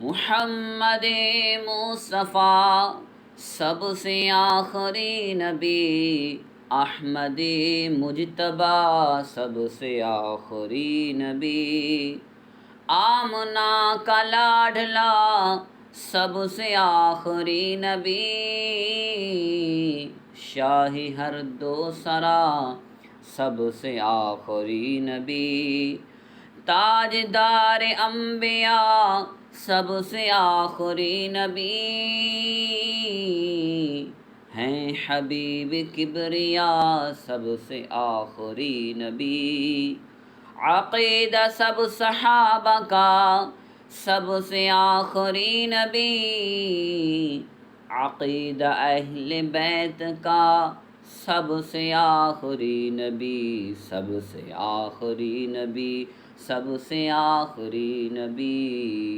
محمد مصطفیٰ سب سے آخری نبی، احمد مجتبیٰ سب سے آخری نبی، آمنہ کا لاڈلا سب سے آخری نبی، شاہی ہر دو سرا سب سے آخری نبی، تاجدار انبیاء سب سے آخری نبی، ہیں حبیب کبریا سب سے آخری نبی، عقیدہ سب صحابہ کا سب سے آخری نبی، عقیدہ اہل بیت کا سب سے آخری نبی، سب سے آخری نبی، سب سے آخری نبی۔